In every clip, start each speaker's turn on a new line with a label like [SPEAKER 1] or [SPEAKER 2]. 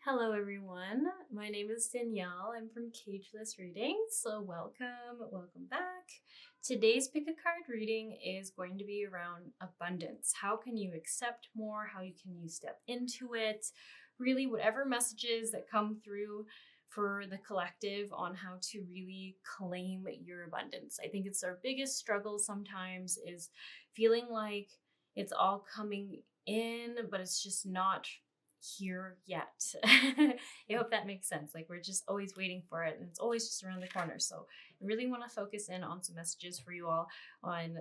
[SPEAKER 1] Hello everyone, my name is Danielle. I'm from Cageless Reading, so welcome back. Today's pick a card reading is going to be around abundance. How can you accept more? How can you step into it? Really, whatever messages that come through for the collective on how to really claim your abundance. I think it's our biggest struggle sometimes is feeling like it's all coming in, but it's just not here yet. I hope that makes sense. Like we're just always waiting for it and it's always just around the corner. So I really want to focus in on some messages for you all on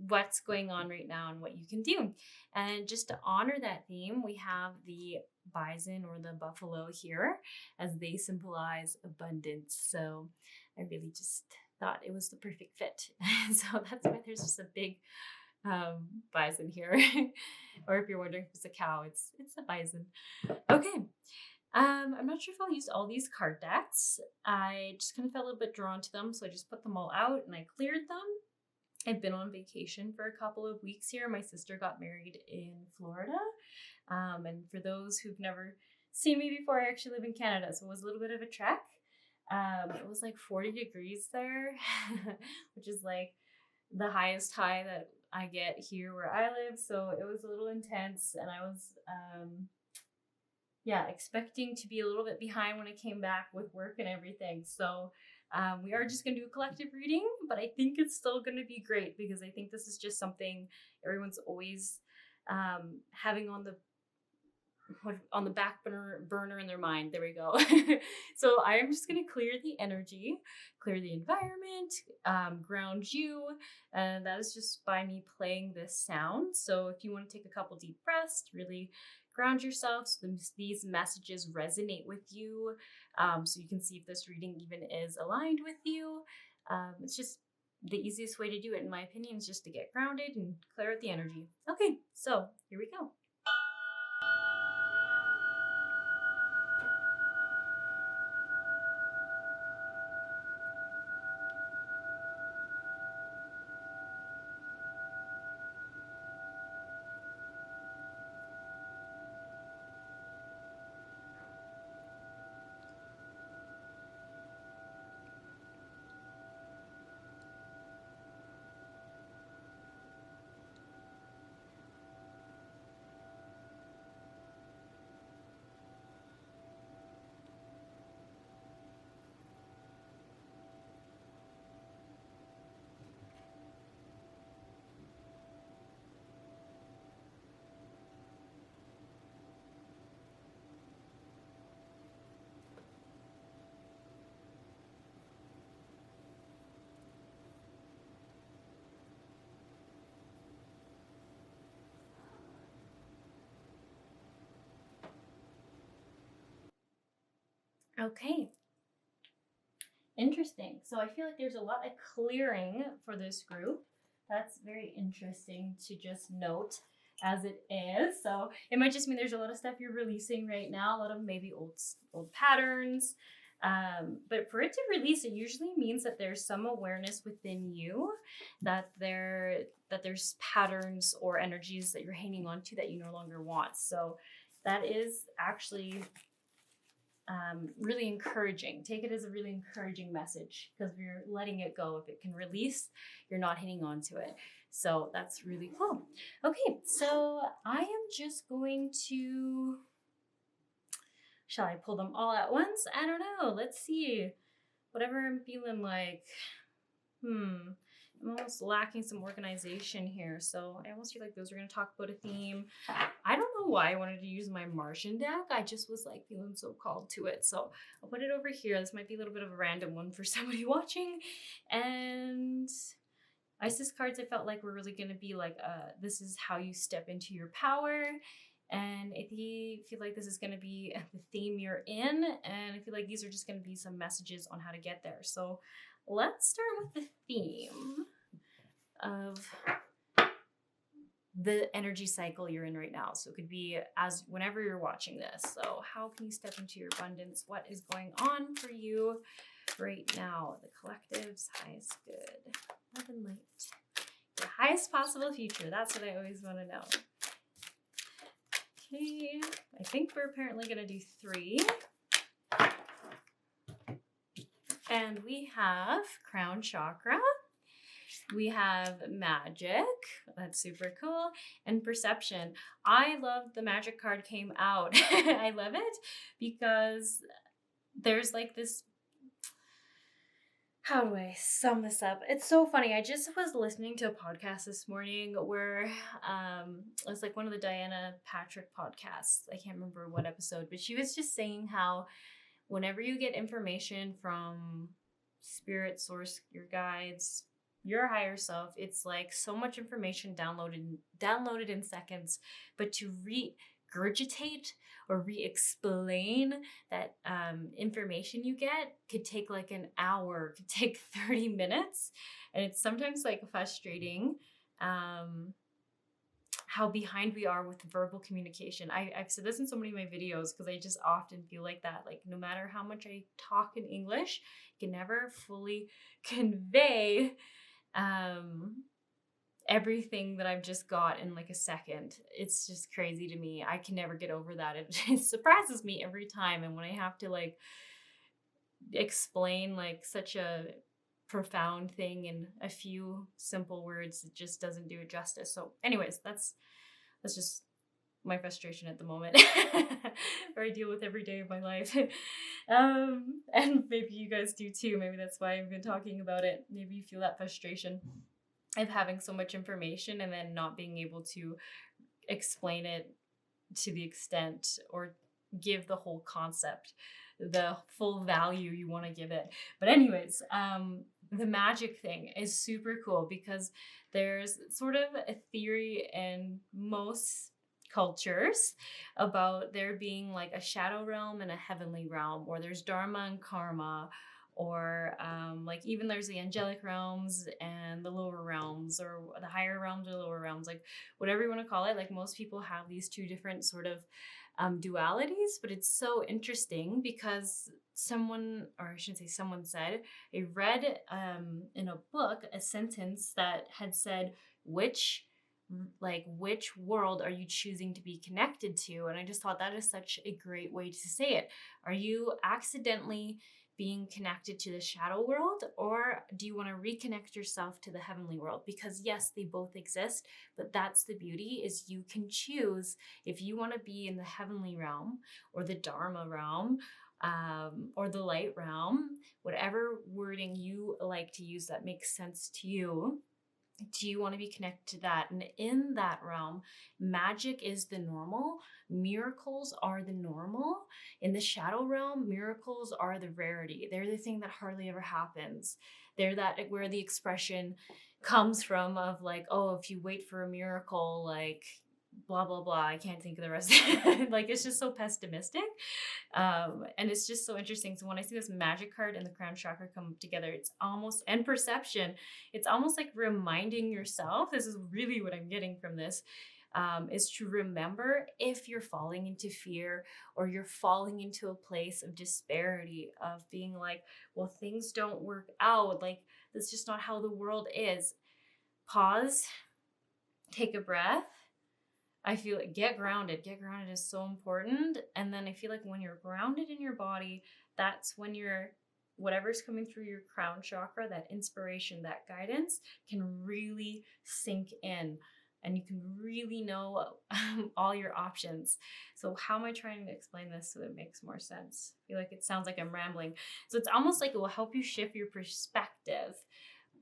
[SPEAKER 1] what's going on right now and what you can do. And just to honor that theme, we have the bison or the buffalo here as they symbolize abundance. So I really just thought it was the perfect fit. So that's why there's just a big bison here. Or if you're wondering if it's a cow, it's a bison. Okay. I'm not sure if I'll use all these card decks. I just kind of felt a little bit drawn to them, so I just put them all out and I cleared them. I've been on vacation for a couple of weeks here. My sister got married in Florida. And for those who've never seen me before, I actually live in Canada, so it was a little bit of a trek. It was like 40 degrees there, which is like the highest high that I get here where I live. So it was a little intense and I was, expecting to be a little bit behind when I came back with work and everything. So we are just going to do a collective reading, but I think it's still going to be great because I think this is just something everyone's always having on the back burner in their mind. There we go. So I am just going to clear the energy, clear the environment, ground you. And that is just by me playing this sound. So if you want to take a couple deep breaths, really ground yourself so these messages resonate with you. So you can see if this reading even is aligned with you. It's just the easiest way to do it, in my opinion, is just to get grounded and clear out the energy. Okay, so here we go. Okay. Interesting. So I feel like there's a lot of clearing for this group. That's very interesting to just note as it is. So it might just mean there's a lot of stuff you're releasing right now, a lot of maybe old patterns. But for it to release, it usually means that there's some awareness within you that there's patterns or energies that you're hanging on to that you no longer want. So that is actually really encouraging. Take it as a really encouraging message because if you're letting it go, if it can release, you're not hanging on to it. So that's really cool. Okay, so I am just going to, shall I pull them all at once? I don't know. Let's see. Whatever I'm feeling like. I'm almost lacking some organization here. So I almost feel like those are going to talk about a theme. I don't know why I wanted to use my Martian deck. I just was like feeling so called to it. So I'll put it over here. This might be a little bit of a random one for somebody watching. And Isis cards, I felt like were really going to be like, this is how you step into your power. And I feel like this is going to be the theme you're in. And I feel like these are just going to be some messages on how to get there. So let's start with the theme of the energy cycle you're in right now. So it could be as whenever you're watching this. So how can you step into your abundance? What is going on for you right now? The collective's highest good. Love and light. The highest possible future. That's what I always want to know. Okay, I think we're apparently going to do 3. And we have crown chakra. We have magic. That's super cool. And perception. I love the magic card came out. I love it because there's like this. How do I sum this up? It's so funny. I just was listening to a podcast this morning where it's like one of the Diana Patrick podcasts. I can't remember what episode, but she was just saying how whenever you get information from spirit source, your guides, your higher self, it's like so much information downloaded in seconds, but to regurgitate or re-explain that information you get could take like an hour, could take 30 minutes, and it's sometimes like frustrating how behind we are with verbal communication. I've said this in so many of my videos because I just often feel like that. Like no matter how much I talk in English, I can never fully convey everything that I've just got in like a second. It's just crazy to me. I can never get over that. It surprises me every time. And when I have to like explain like such a profound thing in a few simple words, it just doesn't do it justice. So anyways, that's just my frustration at the moment or I deal with every day of my life. And maybe you guys do too. Maybe that's why I've been talking about it. Maybe you feel that frustration of having so much information and then not being able to explain it to the extent or give the whole concept the full value you want to give it. But anyways, the magic thing is super cool because there's sort of a theory in most cultures about there being like a shadow realm and a heavenly realm, or there's dharma and karma, or like even there's the angelic realms and the lower realms, or the higher realms or lower realms, like whatever you want to call it. Like most people have these two different sort of dualities, but it's so interesting because someone, or I shouldn't say someone, said, I read in a book a sentence that had said, which world are you choosing to be connected to? And I just thought that is such a great way to say it. Are you accidentally being connected to the shadow world, or do you want to reconnect yourself to the heavenly world? Because yes, they both exist, but that's the beauty, is you can choose if you want to be in the heavenly realm or the dharma realm, or the light realm, whatever wording you like to use that makes sense to you. Do you want to be connected to that? And in that realm, magic is the normal, miracles are the normal. In the shadow realm, miracles are the rarity. They're the thing that hardly ever happens. They're that where the expression comes from of like, oh, if you wait for a miracle, like blah blah blah, I can't think of the rest. Like it's just so pessimistic. And it's just so interesting. So when I see this magic card and the crown chakra come together, it's almost, and perception, it's almost like reminding yourself, this is really what I'm getting from this, is to remember if you're falling into fear or you're falling into a place of disparity, of being like, well, things don't work out, like that's just not how the world is. Pause, take a breath. I feel like get grounded. Get grounded is so important. And then I feel like when you're grounded in your body, that's when you're, whatever's coming through your crown chakra, that inspiration, that guidance can really sink in, and you can really know all your options. So how am I trying to explain this so it makes more sense? I feel like it sounds like I'm rambling. So it's almost like it will help you shift your perspective.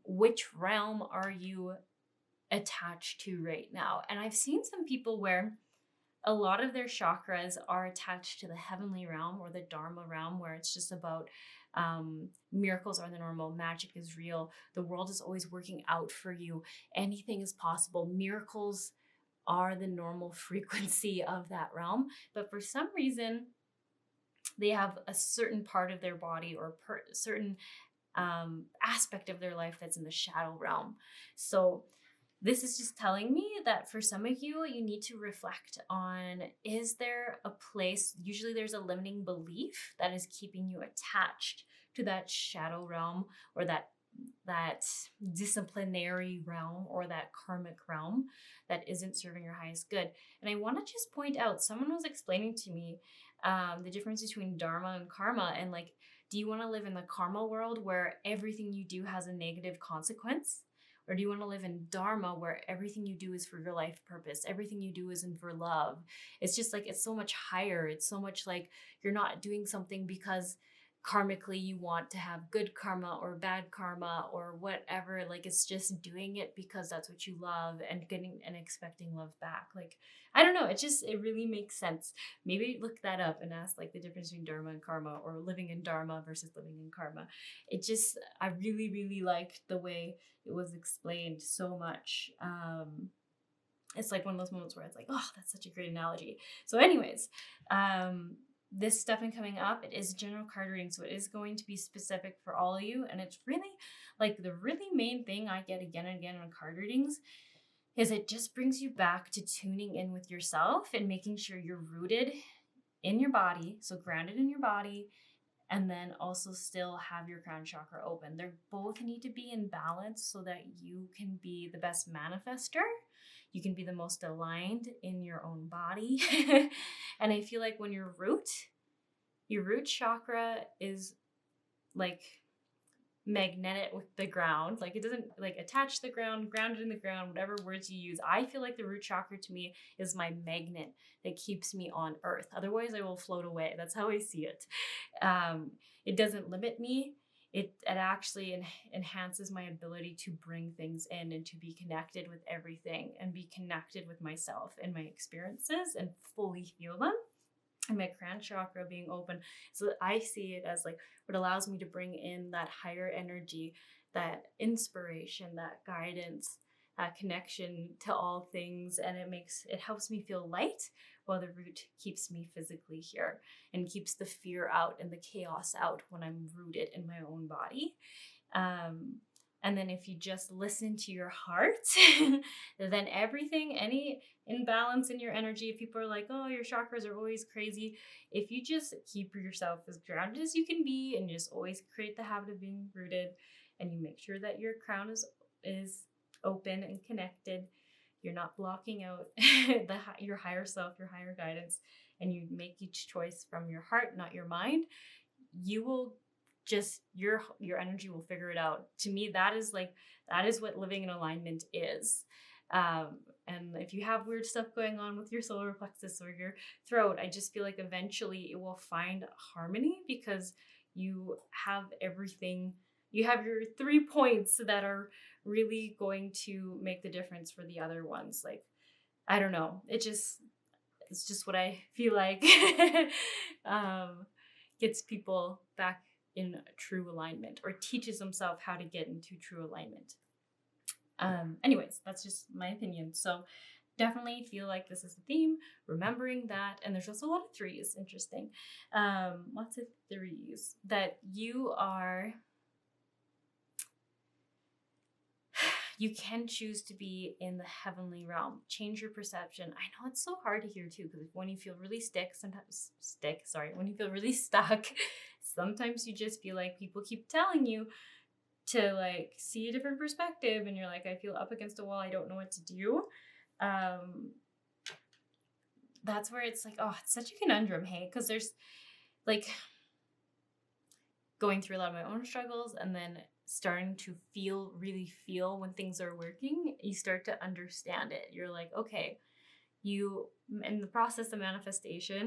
[SPEAKER 1] Which realm are you attached to right now? And I've seen some people where a lot of their chakras are attached to the heavenly realm or the dharma realm, where it's just about miracles are the normal, magic is real, the world is always working out for you, anything is possible, miracles are the normal frequency of that realm. But for some reason they have a certain part of their body or certain aspect of their life that's in the shadow realm. So this is just telling me that for some of you, you need to reflect on, is there a place, usually there's a limiting belief that is keeping you attached to that shadow realm or that that disciplinary realm or that karmic realm that isn't serving your highest good. And I want to just point out, someone was explaining to me the difference between dharma and karma, and like, do you want to live in the karma world where everything you do has a negative consequence? Or do you want to live in dharma where everything you do is for your life purpose? Everything you do is in for love. It's just like, it's so much higher. It's so much like you're not doing something because karmically you want to have good karma or bad karma or whatever. Like, it's just doing it because that's what you love and getting and expecting love back. Like, I don't know, it really makes sense. Maybe look that up and ask like the difference between dharma and karma, or living in dharma versus living in karma. I really really liked the way it was explained so much. It's like one of those moments where it's like, oh, that's such a great analogy. So anyways, this stuff and coming up, it is general card reading, so it is going to be specific for all of you. And it's really like the really main thing I get again and again on card readings is it just brings you back to tuning in with yourself and making sure you're rooted in your body, so grounded in your body, and then also still have your crown chakra open. They both need to be in balance so that you can be the best manifester. You can be the most aligned in your own body. And I feel like when your root chakra is like magnetic with the ground, like it doesn't like attach to the ground, grounded in the ground, whatever words you use. I feel like the root chakra to me is my magnet that keeps me on earth. Otherwise I will float away. That's how I see it. It doesn't limit me. It actually enhances my ability to bring things in and to be connected with everything and be connected with myself and my experiences and fully feel them. And my crown chakra being open, so I see it as like what allows me to bring in that higher energy, that inspiration, that guidance, that connection to all things. And it helps me feel light, while the root keeps me physically here and keeps the fear out and the chaos out when I'm rooted in my own body. And then if you just listen to your heart, then everything, any imbalance in your energy, if people are like, oh, your chakras are always crazy, if you just keep yourself as grounded as you can be and just always create the habit of being rooted, and you make sure that your crown is open and connected, you're not blocking out your higher self, your higher guidance, and you make each choice from your heart, not your mind, you will just your energy will figure it out. To me, that is what living in alignment is. And if you have weird stuff going on with your solar plexus or your throat, I just feel like eventually it will find harmony, because you have everything. You have your 3 points that are really going to make the difference for the other ones. Like, I don't know. It's just what I feel like gets people back in true alignment, or teaches themselves how to get into true alignment. Anyways, that's just my opinion. So definitely feel like this is the theme, remembering that. And there's also a lot of threes, interesting. Lots of threes that you can choose to be in the heavenly realm. Change your perception. I know it's so hard to hear too, because when you feel really when you feel really stuck, sometimes you just feel like people keep telling you to like see a different perspective, and you're like, I feel up against a wall, I don't know what to do. That's where it's like, oh, it's such a conundrum, hey, because there's like going through a lot of my own struggles, and then starting to really feel when things are working, you start to understand it. You're like, okay, you in the process of manifestation,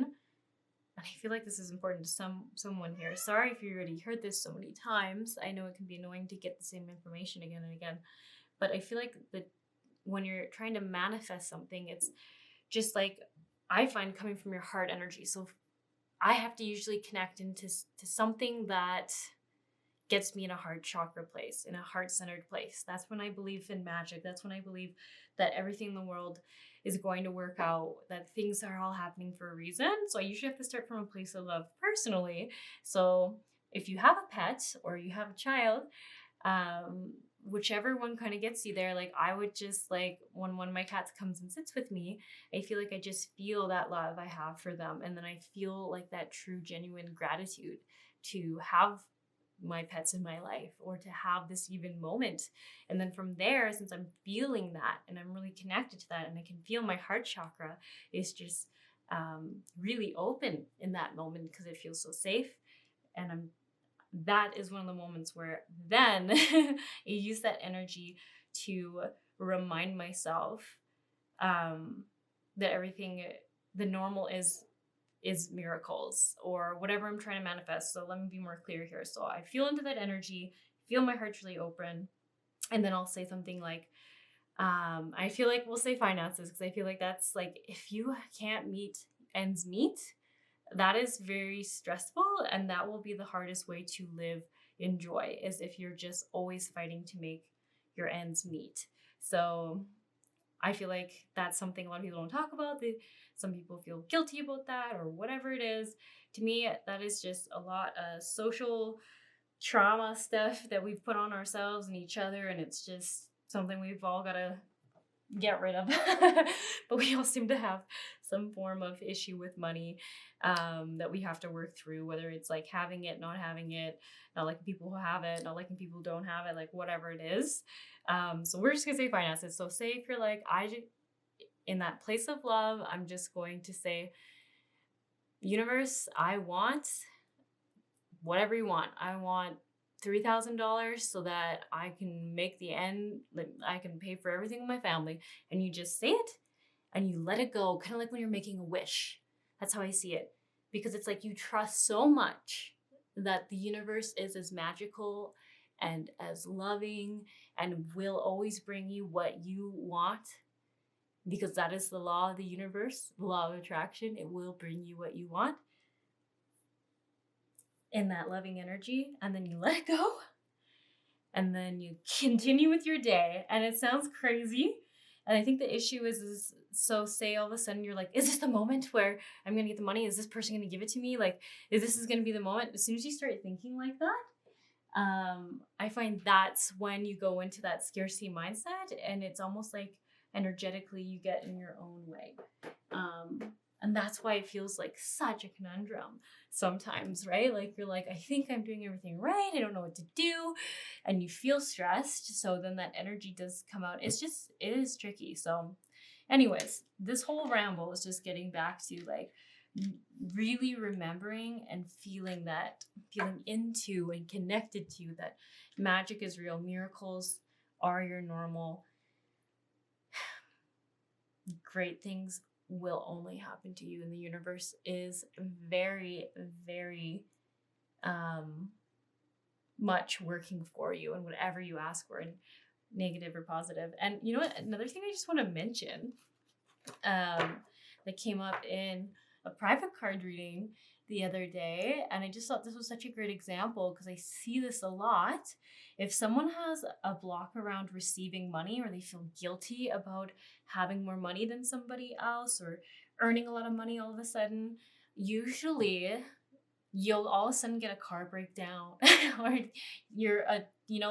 [SPEAKER 1] and I feel like this is important to someone here. Sorry if you already heard this so many times. I know it can be annoying to get the same information again and again, but I feel like when you're trying to manifest something, it's just like, I find, coming from your heart energy. So I have to usually connect into something that gets me in a heart chakra place, in a heart-centered place. That's when I believe in magic. That's when I believe that everything in the world is going to work out, that things are all happening for a reason. So I usually have to start from a place of love personally. So if you have a pet or you have a child, whichever one kind of gets you there, like I would just like, when one of my cats comes and sits with me, I feel like I just feel that love I have for them. And then I feel like that true, genuine gratitude to have my pets in my life, or to have this even moment. And then from there, since I'm feeling that and I'm really connected to that, and I can feel my heart chakra is just really open in that moment because it feels so safe. And that is one of the moments where then I use that energy to remind myself that everything, the normal is miracles or whatever I'm trying to manifest. So let me be more clear here. So I feel into that energy, feel my heart's really open, and then I'll say something like, I feel like we'll say finances, because I feel like that's like, if you can't meet ends meet, that is very stressful, and that will be the hardest way to live in joy, is if you're just always fighting to make your ends meet. So I feel like that's something a lot of people don't talk about. Some people feel guilty about that or whatever it is. To me, that is just a lot of social trauma stuff that we've put on ourselves and each other, and it's just something we've all got to get rid of. But we all seem to have some form of issue with money that we have to work through, whether it's like having it, not having it, not liking people who have it, not liking people who don't have it, like whatever it is. So we're just gonna say finances. So say if you're like, in that place of love, I'm just going to say, universe, I want whatever you want. I want $3,000 so that I can make the end, like I can pay for everything with my family. And you just say it and you let it go, kind of like when you're making a wish. That's how I see it. Because it's like you trust so much that the universe is as magical and as loving and will always bring you what you want, because that is the law of the universe, the law of attraction. It will bring you what you want in that loving energy, and then you let it go, and then you continue with your day. And it sounds crazy, and I think the issue is so say all of a sudden you're like, is this the moment where I'm gonna get the money? Is this person gonna give it to me? Like, this is gonna be the moment? As soon as you start thinking like that, I find that's when you go into that scarcity mindset, and it's almost like energetically you get in your own way. And that's why it feels like such a conundrum sometimes, right? Like you're like, I think I'm doing everything right, I don't know what to do, and you feel stressed. So then that energy does come out. It is tricky. So anyways, this whole ramble is just getting back to like really remembering and feeling into and connected to that magic is real, miracles are your normal, great things will only happen to you, and the universe is very, very much working for you and whatever you ask for, and negative or positive. And you know what, another thing I just want to mention that came up in a private card reading the other day, and I just thought this was such a great example because I see this a lot. If someone has a block around receiving money, or they feel guilty about having more money than somebody else, or earning a lot of money all of a sudden, usually you'll all of a sudden get a car breakdown or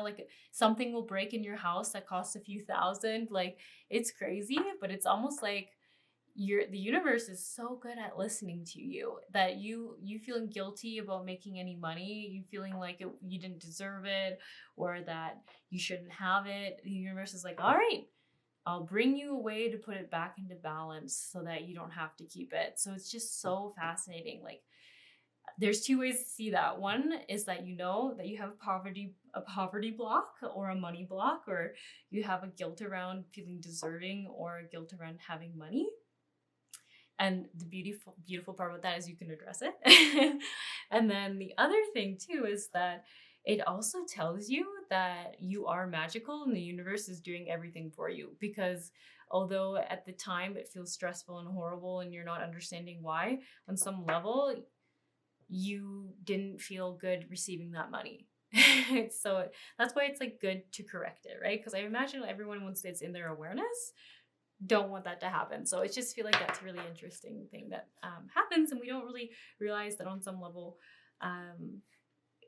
[SPEAKER 1] like something will break in your house that costs a few thousand. Like, it's crazy, but it's almost like the universe is so good at listening to you that you feeling guilty about making any money, you feeling like you didn't deserve it, or that you shouldn't have it. The universe is like, all right, I'll bring you a way to put it back into balance so that you don't have to keep it. So it's just so fascinating. Like, there's two ways to see that. One is that you know that you have a poverty block or a money block, or you have a guilt around feeling deserving or a guilt around having money. And the beautiful part about that is you can address it. And then the other thing too is that it also tells you that you are magical and the universe is doing everything for you. Because although at the time it feels stressful and horrible and you're not understanding why, on some level, you didn't feel good receiving that money. So that's why it's like good to correct it, right? Because I imagine everyone, once it's in their awareness, don't want that to happen. So I just feel like that's a really interesting thing that happens, and we don't really realize that on some level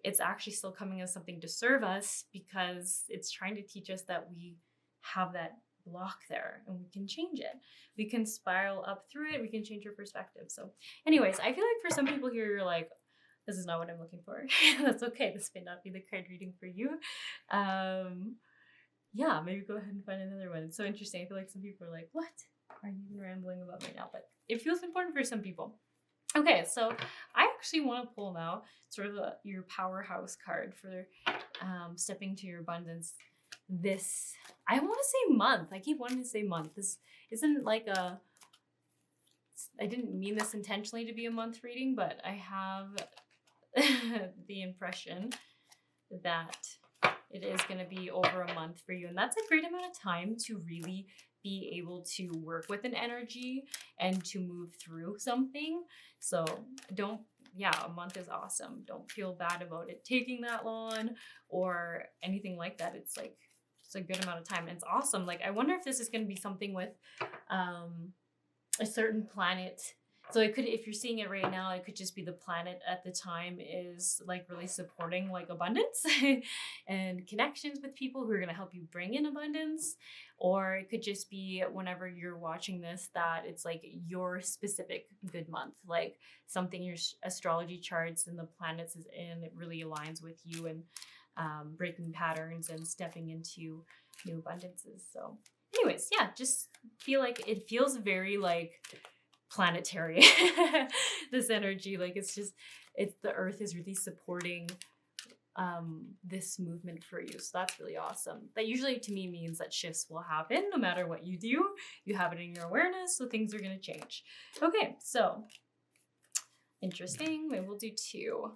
[SPEAKER 1] it's actually still coming as something to serve us, because it's trying to teach us that we have that block there and we can change it. We can spiral up through it. We can change your perspective. So anyways, I feel like for some people here, you're like, this is not what I'm looking for. That's okay. This may not be the card reading for you. Yeah, maybe go ahead and find another one. It's so interesting. I feel like some people are like, what are you even rambling about right now? But it feels important for some people. Okay, so I actually want to pull now sort of your powerhouse card for stepping to your abundance this, I want to say month. I keep wanting to say month. This isn't like I didn't mean this intentionally to be a month reading, but I have the impression that it is going to be over a month for you. And that's a great amount of time to really be able to work with an energy and to move through something. So a month is awesome. Don't feel bad about it taking that long or anything like that. It's a good amount of time. And it's awesome. Like, I wonder if this is going to be something with a certain planet. So it could, if you're seeing it right now, it could just be the planet at the time is like really supporting like abundance and connections with people who are going to help you bring in abundance. Or it could just be whenever you're watching this that it's like your specific good month, like something your astrology charts and the planets is in, it really aligns with you and breaking patterns and stepping into new abundances. So anyways, yeah, just feel like it feels very like planetary, this energy. Like it's the earth is really supporting this movement for you. So that's really awesome. That usually to me means that shifts will happen no matter what you do. You have it in your awareness, so things are going to change. Okay, so interesting. Maybe we'll do two.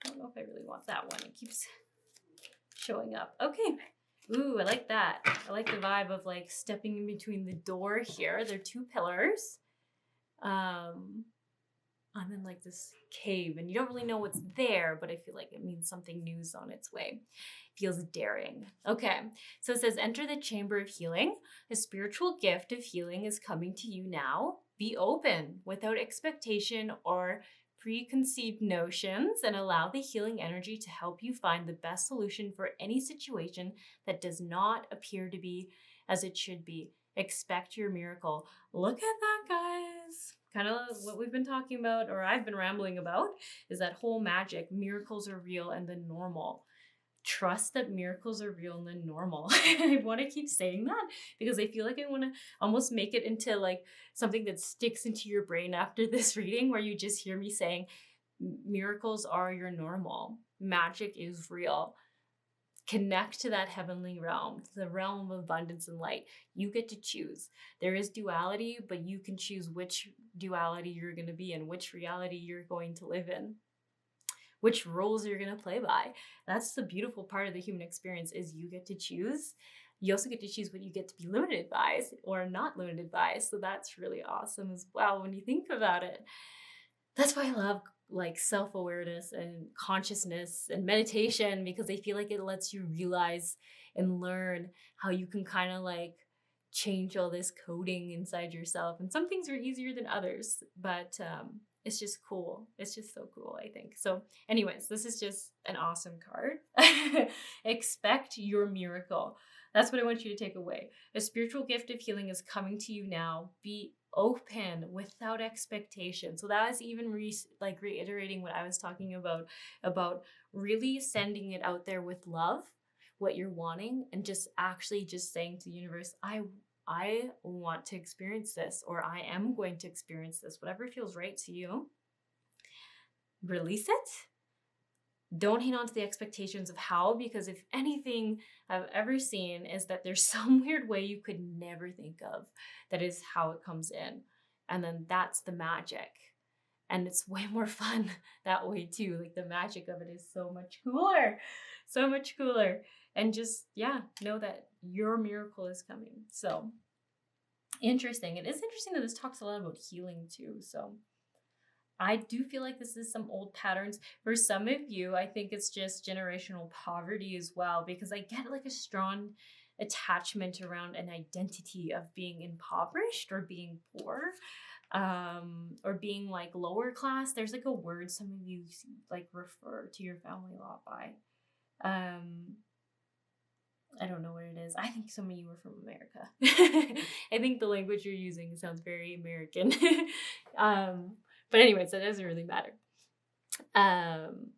[SPEAKER 1] I don't know if I really want that one. It keeps showing up. Okay. Ooh, I like that. I like the vibe of like stepping in between the door here. They're two pillars. I'm in like this cave and you don't really know what's there, but I feel like it means something new is on its way. Feels daring. Okay, so it says, enter the chamber of healing. A spiritual gift of healing is coming to you now. Be open without expectation or preconceived notions and allow the healing energy to help you find the best solution for any situation that does not appear to be as it should be. Expect your miracle. Look at that, guys. Kind of what we've been talking about, or I've been rambling about, is that whole magic. Miracles are real and the normal. Trust that miracles are real and the normal. I want to keep saying that because I feel like I want to almost make it into like something that sticks into your brain after this reading, where you just hear me saying, miracles are your normal. Magic is real. Connect to that heavenly realm, the realm of abundance and light. You get to choose. There is duality, but you can choose which duality you're going to be in, which reality you're going to live in, which roles you're going to play by. That's the beautiful part of the human experience, is you get to choose. You also get to choose what you get to be limited by or not limited by. So that's really awesome as well when you think about it. That's why I love like self-awareness and consciousness and meditation, because I feel like it lets you realize and learn how you can kind of like change all this coding inside yourself. And some things are easier than others, but it's just cool. It's just so cool, I think. So anyways, this is just an awesome card. Expect your miracle. That's what I want you to take away. A spiritual gift of healing is coming to you now. Be open without expectation. So that is even reiterating what I was talking about really sending it out there with love, what you're wanting, and just actually just saying to the universe, I want to experience this, or I am going to experience this, whatever feels right to you. Release it. Don't hang on to the expectations of how, because if anything I've ever seen is that there's some weird way you could never think of that is how it comes in. And then that's the magic. And it's way more fun that way too. Like the magic of it is so much cooler. So much cooler. And just, know that your miracle is coming. So interesting. It is interesting that this talks a lot about healing too. So I do feel like this is some old patterns. For some of you, I think it's just generational poverty as well, because I get like a strong attachment around an identity of being impoverished or being poor, or being like lower class. There's like a word some of you like refer to your family a lot by. I don't know what it is. I think some of you are from America. I think the language you're using sounds very American. But anyways, that doesn't really matter.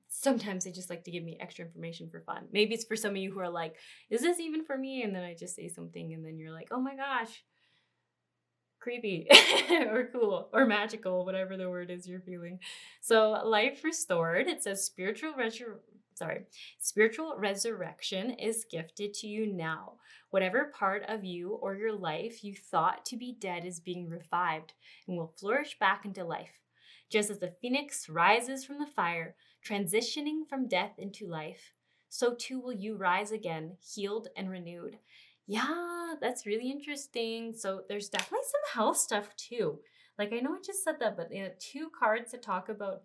[SPEAKER 1] Sometimes they just like to give me extra information for fun. Maybe it's for some of you who are like, is this even for me? And then I just say something and then you're like, oh my gosh, creepy or cool or magical, whatever the word is you're feeling. So life restored, it says spiritual resurrection is gifted to you now. Whatever part of you or your life you thought to be dead is being revived and will flourish back into life. Just as the phoenix rises from the fire, transitioning from death into life, so too will you rise again, healed and renewed. Yeah, that's really interesting. So there's definitely some health stuff too. Like I know I just said that, but two cards that talk about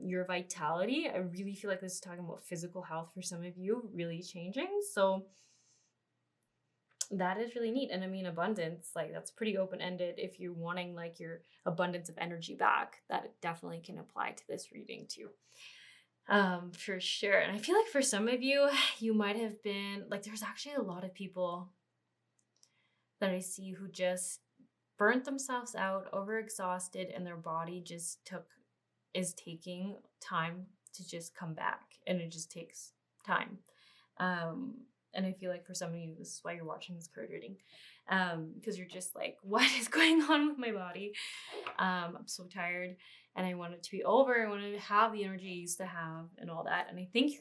[SPEAKER 1] your vitality. I really feel like this is talking about physical health for some of you, really changing. So that is really neat. And I mean, abundance, like that's pretty open ended. If you're wanting like your abundance of energy back, that definitely can apply to this reading too. For sure. And I feel like for some of you, you might have been like, there's actually a lot of people that I see who just burnt themselves out, overexhausted, and their body just is taking time to just come back, and it just takes time. Um, and I feel like for some of you, this is why you're watching this card reading, because you're just like, what is going on with my body? I'm so tired and I want it to be over. I want to have the energy I used to have and all that. And I think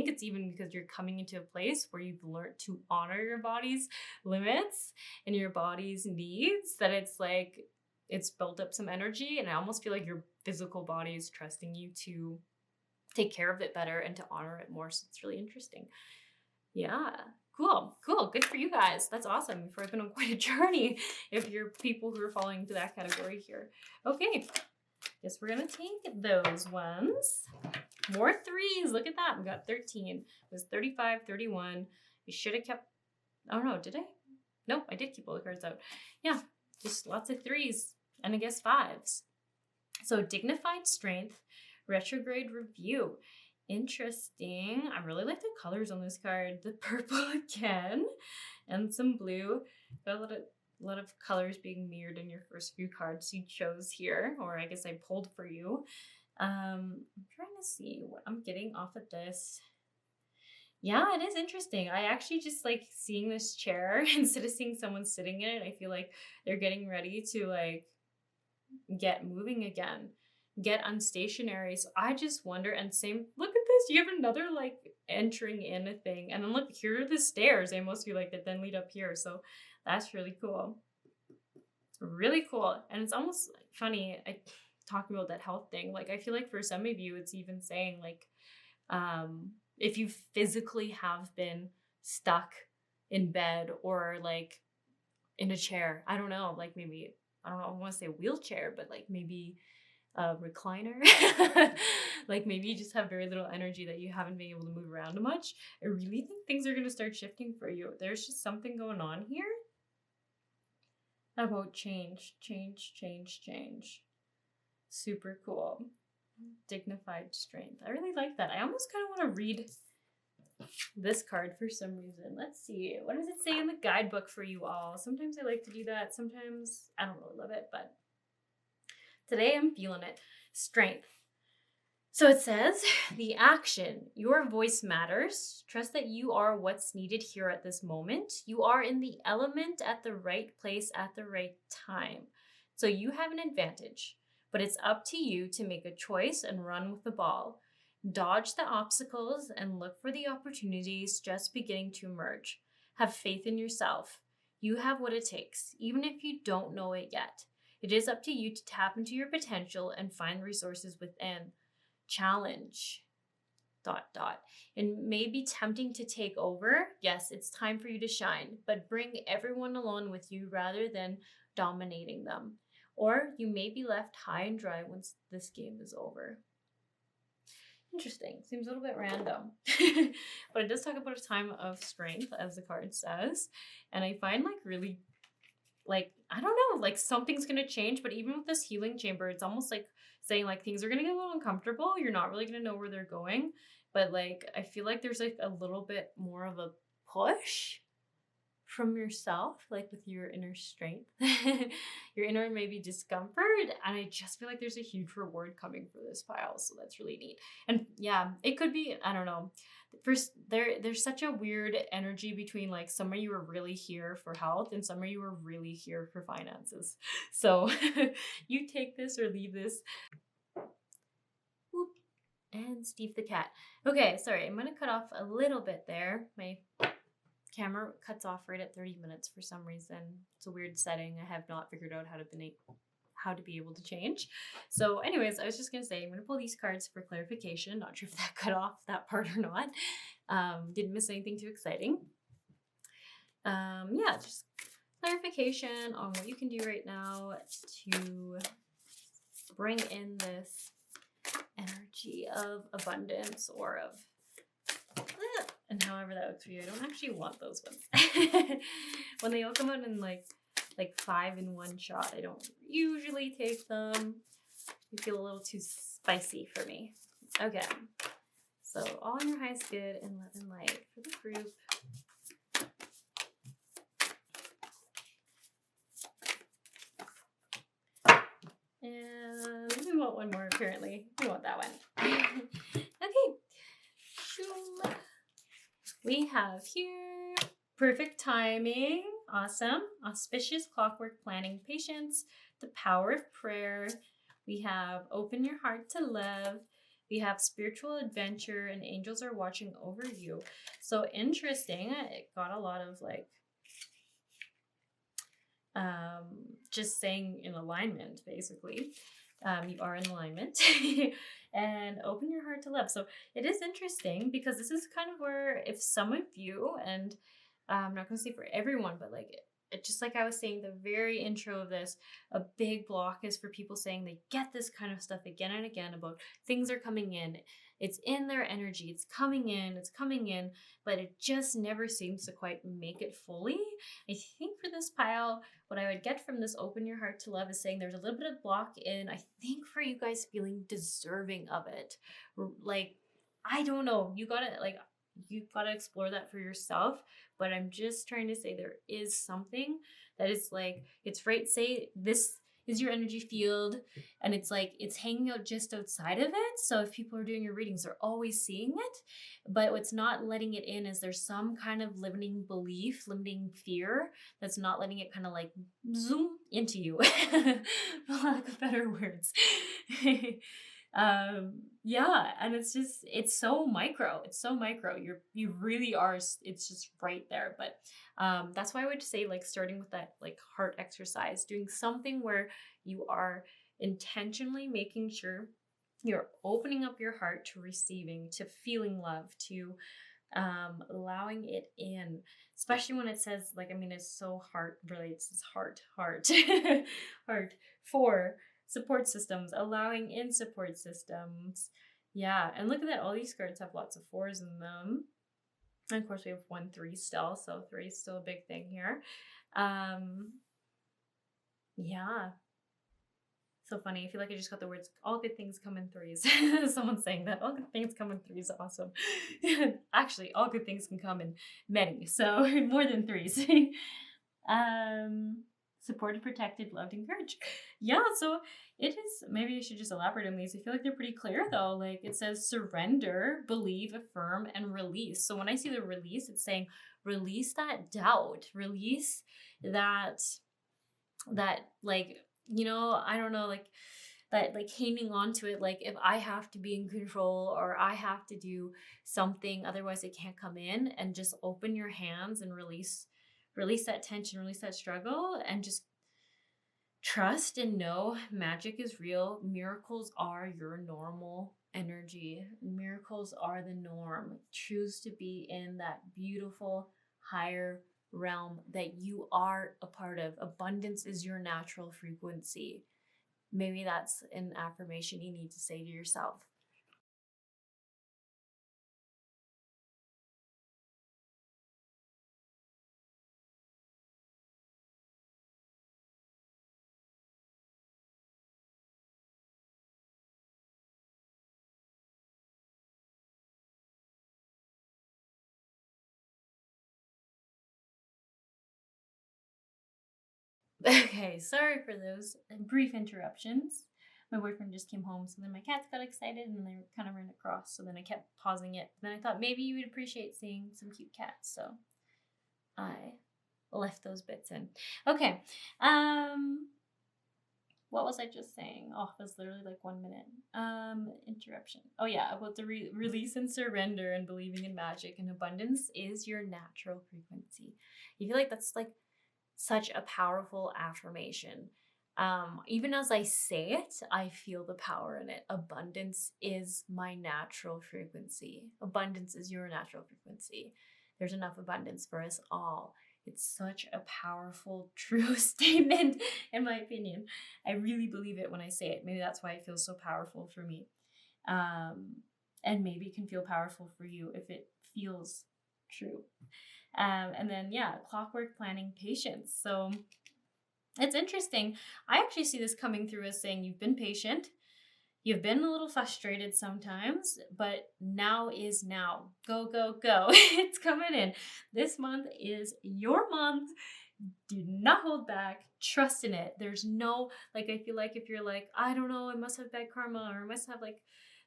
[SPEAKER 1] it's even because you're coming into a place where you've learned to honor your body's limits and your body's needs, that it's like, it's built up some energy. And I almost feel like your physical body is trusting you to take care of it better and to honor it more. So it's really interesting. Yeah. Cool. Good for you guys. That's awesome. You've probably been on quite a journey if you're people who are falling into that category here. Okay. Guess we're going to take those ones. More threes. Look at that. We got 13. It was 35, 31. You should have kept... Oh, no. Did I? Nope. I did keep all the cards out. Yeah. Just lots of threes. And I guess fives. So dignified strength. Retrograde review. Interesting. I really like the colors on this card. The purple again and some blue. Got a lot of colors being mirrored in your first few cards you chose here, or I guess I pulled for you. I'm trying to see what I'm getting off of this. Yeah, it is interesting. I actually just like seeing this chair instead of seeing someone sitting in it. I feel like they're getting ready to like get moving again, get unstationary. So I just wonder, and same, look at this, you have another like entering in a thing, and then look, here are the stairs. They must be like that then lead up here. So that's really cool. Really cool. And it's almost funny, talking about that health thing. Like I feel like for some of you, it's even saying like, if you physically have been stuck in bed or like in a chair, I don't know, like maybe, I don't know, I want to say wheelchair, but like maybe a recliner. Like maybe you just have very little energy that you haven't been able to move around much. I really think things are going to start shifting for you. There's just something going on here about change. Super cool. Dignified strength. I really like that. I almost kind of want to read this card for some reason. Let's see. What does it say in the guidebook for you all? Sometimes I like to do that. Sometimes I don't really love it, but today I'm feeling it. Strength. So it says, the action, your voice matters. Trust that you are what's needed here at this moment. You are in the element at the right place at the right time. So you have an advantage, but it's up to you to make a choice and run with the ball. Dodge the obstacles and look for the opportunities just beginning to emerge. Have faith in yourself. You have what it takes, even if you don't know it yet. It is up to you to tap into your potential and find resources within. Challenge ... It may be tempting to take over. Yes, it's time for you to shine, but bring everyone along with you rather than dominating them. Or you may be left high and dry once this game is over. Interesting. Seems a little bit random. But it does talk about a time of strength, as the card says. And I find like really, like, I don't know, like something's going to change. But even with this healing chamber, it's almost like saying like things are going to get a little uncomfortable. You're not really going to know where they're going. But like, I feel like there's like a little bit more of a push from yourself, like with your inner strength, your inner maybe discomfort. And I just feel like there's a huge reward coming for this pile. So that's really neat. And yeah, it could be, I don't know. First, there's such a weird energy between like some of you are really here for health and some of you are really here for finances. So you take this or leave this. Whoop. And Steve the cat. Okay, sorry, I'm gonna cut off a little bit there. My camera cuts off right at 30 minutes for some reason. It's a weird setting. I have not figured out how to be able to change. So anyways, I was just gonna say I'm gonna pull these cards for clarification. Not sure if that cut off that part or not. Didn't miss anything too exciting. Yeah, just clarification on what you can do right now to bring in this energy of abundance or of and however that looks for you. I don't actually want those ones. When they all come out in like 5 in one shot, I don't usually take them. They feel a little too spicy for me. Okay, so all in your highest good and love and light for the group. And we want one more apparently. We want that one. Okay. Shoom. We have here perfect timing, awesome, auspicious clockwork planning, patience, the power of prayer. We have open your heart to love. We have spiritual adventure and angels are watching over you. So interesting. It got a lot of like just saying in alignment, basically. You are in alignment. And open your heart to love. So it is interesting because this is kind of where if some of you, and I'm not going to say for everyone, but like it just like I was saying, the very intro of this, a big block is for people saying they get this kind of stuff again and again about things are coming in. It's in their energy. It's coming in, but it just never seems to quite make it fully. I think for this pile, what I would get from this open your heart to love is saying there's a little bit of block in, I think, for you guys feeling deserving of it. Like, I don't know. You've got to explore that for yourself. But I'm just trying to say there is something that is like, it's right. Say this is your energy field and it's like, it's hanging out just outside of it. So if people are doing your readings, they're always seeing it. But what's not letting it in is there's some kind of limiting belief, limiting fear that's not letting it kind of like zoom into you, for lack of better words. Yeah, and it's so micro. You really are, it's just right there. But that's why I would say like starting with that like heart exercise, doing something where you are intentionally making sure you're opening up your heart to receiving, to feeling love, to allowing it in, especially when it says like, I mean, it's so heart relates, it's heart heart for support systems, allowing in support systems. Yeah, and look at that, all these cards have lots of 4s in them, and of course we have 1-3 still, so 3 is still a big thing here. Yeah, so funny. I feel like I just got the words all good things come in 3s. Someone saying that all good things come in 3s. Awesome. Actually, all good things can come in many, so more than 3s. Supported, protected, loved, encouraged. Yeah, so it is, maybe I should just elaborate on these. I feel like they're pretty clear though. Like it says surrender, believe, affirm, and release. So when I see the release, it's saying release that doubt, release that like, you know, I don't know, like that like hanging on to it, like if I have to be in control or I have to do something otherwise it can't come in, and just open your hands and release that tension, release that struggle, and just trust and know magic is real. Miracles are your normal energy. Miracles are the norm. Choose to be in that beautiful higher realm that you are a part of. Abundance is your natural frequency. Maybe that's an affirmation you need to say to yourself. Okay, sorry for those brief interruptions. My boyfriend just came home, so then my cats got excited and they kind of ran across. So then I kept pausing it. Then I thought maybe you would appreciate seeing some cute cats, so I left those bits in. Okay, what was I just saying? Oh, it was literally like 1 minute. Interruption. Oh yeah, about the release and surrender and believing in magic and abundance is your natural frequency. You feel like that's like such a powerful affirmation. Even as I say it, I feel the power in it. Abundance is my natural frequency. Abundance is your natural frequency. There's enough abundance for us all. It's such a powerful, true statement, in my opinion. I really believe it when I say it. Maybe that's why it feels so powerful for me. And maybe it can feel powerful for you if it feels true. And then, yeah, clockwork planning patience. So it's interesting. I actually see this coming through as saying you've been patient. You've been a little frustrated sometimes, but now is now. Go, go, go. It's coming in. This month is your month. Do not hold back. Trust in it. There's no, like, I feel like if you're like, I don't know, I must have bad karma or I must have like,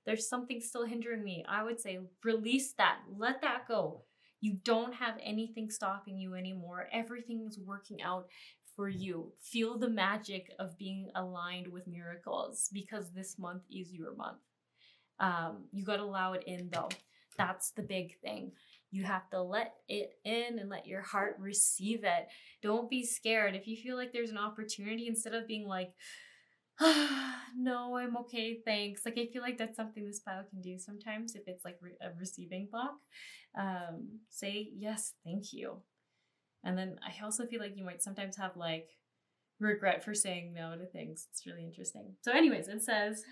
[SPEAKER 1] there's something still hindering me. I would say release that. Let that go. You don't have anything stopping you anymore. Everything is working out for you. Feel the magic of being aligned with miracles because this month is your month. You got to allow it in though. That's the big thing. You have to let it in and let your heart receive it. Don't be scared. If you feel like there's an opportunity, instead of being like, no, I'm okay, thanks. Like, I feel like that's something this pile can do sometimes if it's like a receiving block. Say, yes, thank you. And then I also feel like you might sometimes have like regret for saying no to things. It's really interesting. So, anyways, it says,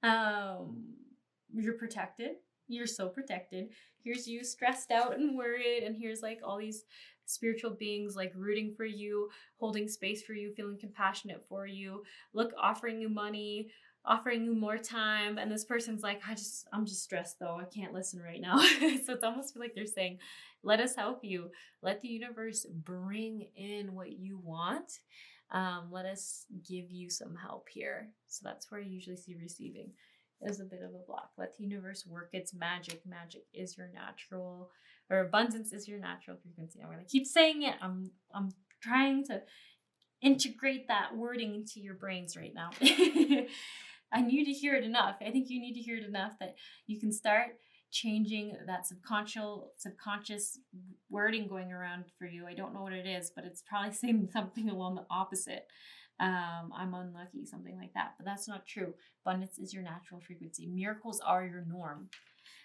[SPEAKER 1] you're protected. You're so protected. Here's you stressed out and worried, and here's like all these spiritual beings like rooting for you, holding space for you, feeling compassionate for you, look, offering you money, offering you more time. And this person's like, I'm just stressed though. I can't listen right now. So it's almost feel like they're saying, let us help you. Let the universe bring in what you want. Let us give you some help here. So that's where I usually see receiving is a bit of a block. Let the universe work its magic. Magic is your natural, or abundance is your natural frequency. I'm gonna keep saying it. I'm trying to integrate that wording into your brains right now. I need to hear it enough. I think you need to hear it enough that you can start changing that subconscious wording going around for you. I don't know what it is, but it's probably saying something along the opposite. I'm unlucky, something like that. But that's not true. Abundance is your natural frequency. Miracles are your norm.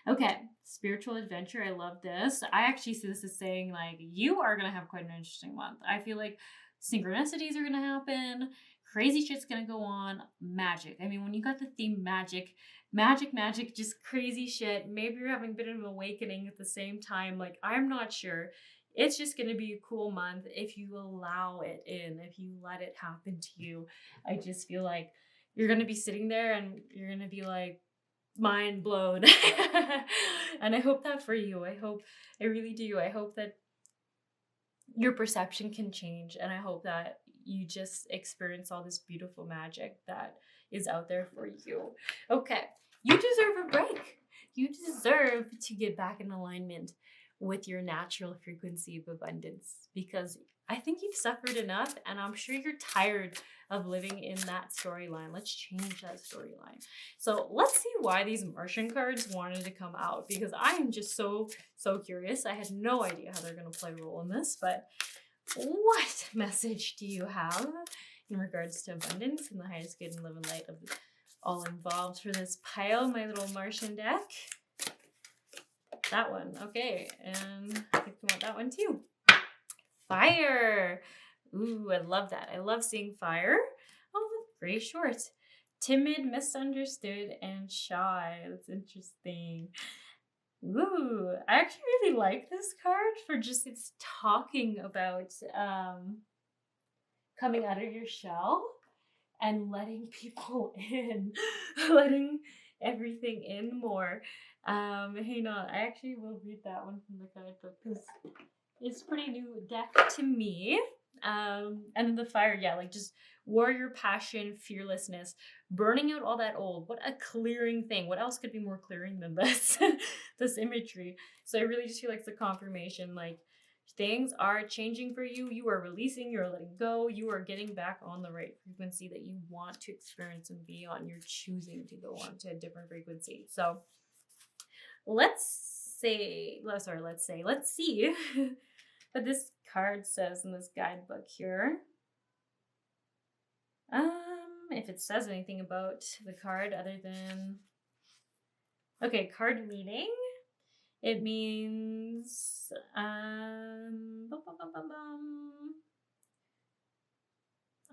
[SPEAKER 1] Okay, spiritual adventure. I love this. I actually see this as saying like you are gonna have quite an interesting month. I feel like synchronicities are gonna happen. Crazy shit's gonna go on. Magic. I mean, when you got the theme magic, just crazy shit. Maybe you're having a bit of an awakening at the same time. Like, I'm not sure. It's just going to be a cool month if you allow it in, if you let it happen to you. I just feel like you're going to be sitting there and you're going to be like, mind blown. And I hope that for you. I really do. I hope that your perception can change, and I hope that you just experience all this beautiful magic that is out there for you. Okay, you deserve a break. You deserve to get back in alignment with your natural frequency of abundance, because I think you've suffered enough, and I'm sure you're tired of living in that storyline. Let's change that storyline. So let's see why these Martian cards wanted to come out, because I am just so curious. I had no idea how they're going to play a role in this, but what message do you have in regards to abundance and the highest good and live in light of all involved for this pile, my little Martian deck? That one. Okay, and I think we want that one too. Fire. Ooh, I love that. I love seeing fire. Oh, gray shorts. Timid, misunderstood, and shy. That's interesting. Ooh, I actually really like this card for just it's talking about coming out of your shell and letting people in, letting everything in more. Hang on, I actually will read that one from the card book because it's a pretty new deck to me. And then the fire, yeah, like just warrior passion, fearlessness, burning out all that old. What a clearing thing. What else could be more clearing than this? This imagery. So I really just feel like it's a confirmation, like things are changing for you. You are releasing, you're letting go, you are getting back on the right frequency that you want to experience and be on. You're choosing to go on to a different frequency. So let's see what this card says in this guidebook here. If it says anything about the card other than, okay, card meaning. It means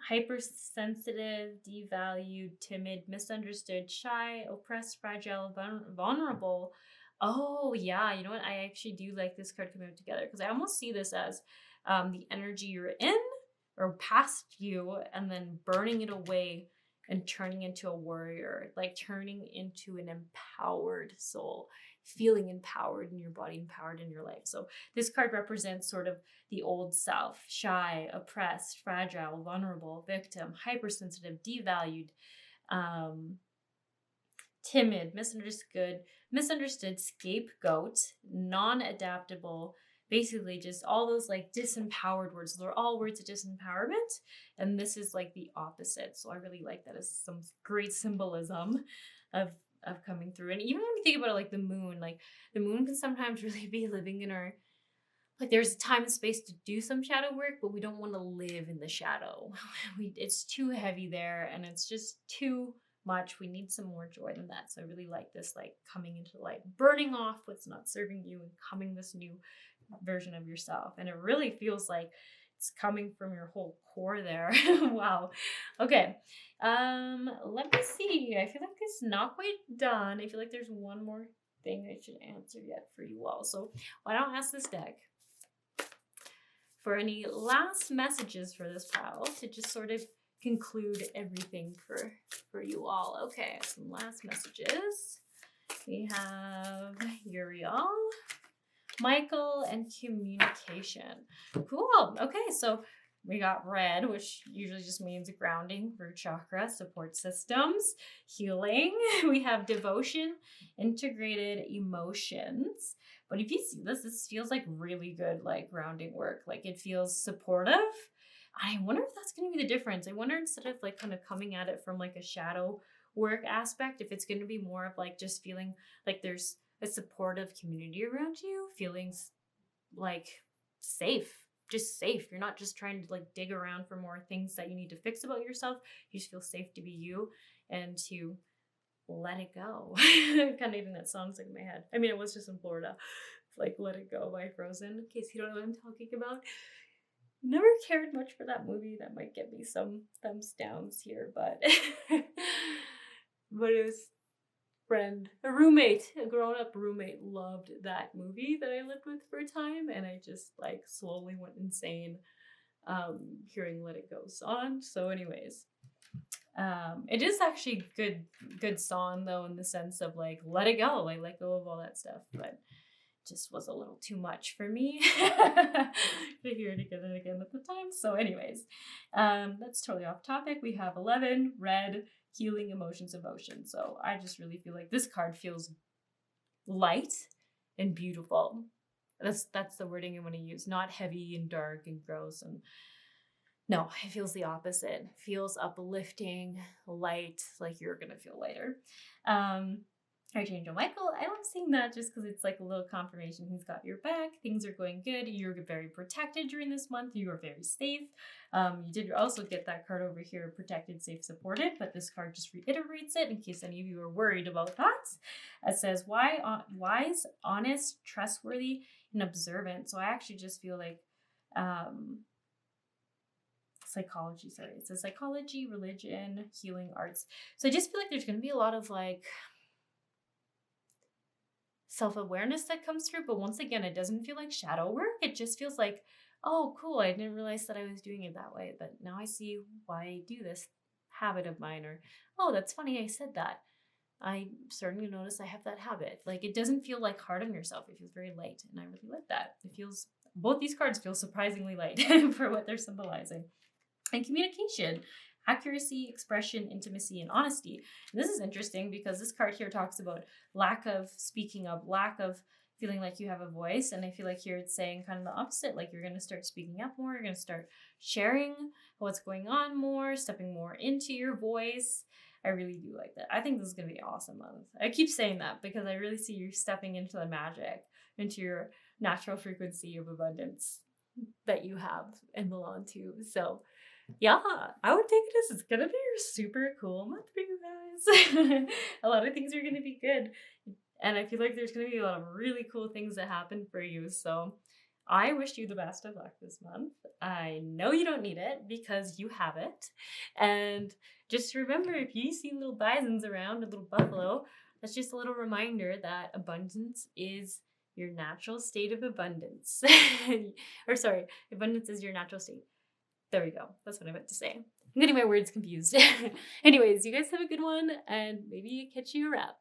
[SPEAKER 1] hypersensitive, devalued, timid, misunderstood, shy, oppressed, fragile, vulnerable. Oh yeah, you know what? I actually do like this card coming together because I almost see this as the energy you're in or past you, and then burning it away and turning into a warrior, like turning into an empowered soul, feeling empowered in your body, empowered in your life. So this card represents sort of the old self: shy, oppressed, fragile, vulnerable, victim, hypersensitive, devalued, timid, misunderstood, scapegoat, non-adaptable, basically just all those like disempowered words. They're all words of disempowerment, and this is like the opposite. So I really like that as some great symbolism of coming through. And even when you think about it, like the moon can sometimes really be living in our, like there's time and space to do some shadow work, but we don't want to live in the shadow. It's too heavy there, and it's just too much. We need some more joy than that. So I really like this, like coming into the light, burning off what's not serving you, and coming this new version of yourself. And it really feels like it's coming from your whole core there. Wow. Okay. Let me see. I feel like it's not quite done. I feel like there's one more thing I should answer yet for you all. So why don't I ask this deck for any last messages for this pile to just sort of conclude everything for you all. Okay, some last messages. We have Uriel, Michael, and communication. Cool. Okay, so we got red, which usually just means grounding, root chakra, support systems, healing. We have devotion, integrated emotions. But if you see this feels like really good, like grounding work. Like it feels supportive. I wonder if that's going to be the difference. I wonder, instead of like kind of coming at it from like a shadow work aspect, if it's going to be more of like just feeling like there's a supportive community around you, feeling like safe, just safe. You're not just trying to like dig around for more things that you need to fix about yourself. You just feel safe to be you and to let it go. Kind of even that song's like in my head. I mean, it was just in Florida. It's like Let It Go by Frozen, in case you don't know what I'm talking about. Never cared much for that movie. That might get me some thumbs downs here, but but it was a roommate, a grown-up roommate loved that movie that I lived with for a time, and I just like slowly went insane hearing Let It Go song. So anyways, it is actually good song though, in the sense of like let it go, like let go of all that stuff, but just was a little too much for me to hear it again and again at the time. So anyways, that's totally off topic. We have 11, red, healing emotions, emotion. So I just really feel like this card feels light and beautiful. That's the wording I want to use, not heavy and dark and gross. And no, it feels the opposite. It feels uplifting, light, like you're gonna feel lighter. Archangel Michael, I love seeing that just because it's like a little confirmation he's got your back. Things are going good. You're very protected during this month. You are very safe. You did also get that card over here, protected, safe, supported, but this card just reiterates it in case any of you are worried about that. It says wise, honest, trustworthy, and observant. So I actually just feel like psychology, sorry. It says psychology, religion, healing, arts. So I just feel like there's going to be a lot of like self-awareness that comes through, but once again, it doesn't feel like shadow work. It just feels like, oh cool, I didn't realize that I was doing it that way, but now I see why I do this habit of mine. Or, oh, that's funny I said that, I starting to notice I have that habit. Like it doesn't feel like hard on yourself. It feels very light, and I really like that. It feels Both these cards feel surprisingly light for what they're symbolizing. And communication, accuracy, expression, intimacy, and honesty. And this is interesting because this card here talks about lack of speaking up, lack of feeling like you have a voice. And I feel like here it's saying kind of the opposite, like you're going to start speaking up more, you're going to start sharing what's going on more, stepping more into your voice. I really do like that. I think this is going to be an awesome month. I keep saying that because I really see you stepping into the magic, into your natural frequency of abundance that you have and belong to. So yeah, I would think this is gonna be a super cool month for you guys. A lot of things are gonna be good. And I feel like there's gonna be a lot of really cool things that happen for you. So I wish you the best of luck this month. I know you don't need it because you have it. And just remember, if you see little bisons around, a little buffalo, that's just a little reminder that abundance is your natural state of abundance. Or sorry, abundance is your natural state. There we go. That's what I meant to say. I'm getting my words confused. Anyways, you guys have a good one and maybe catch you around.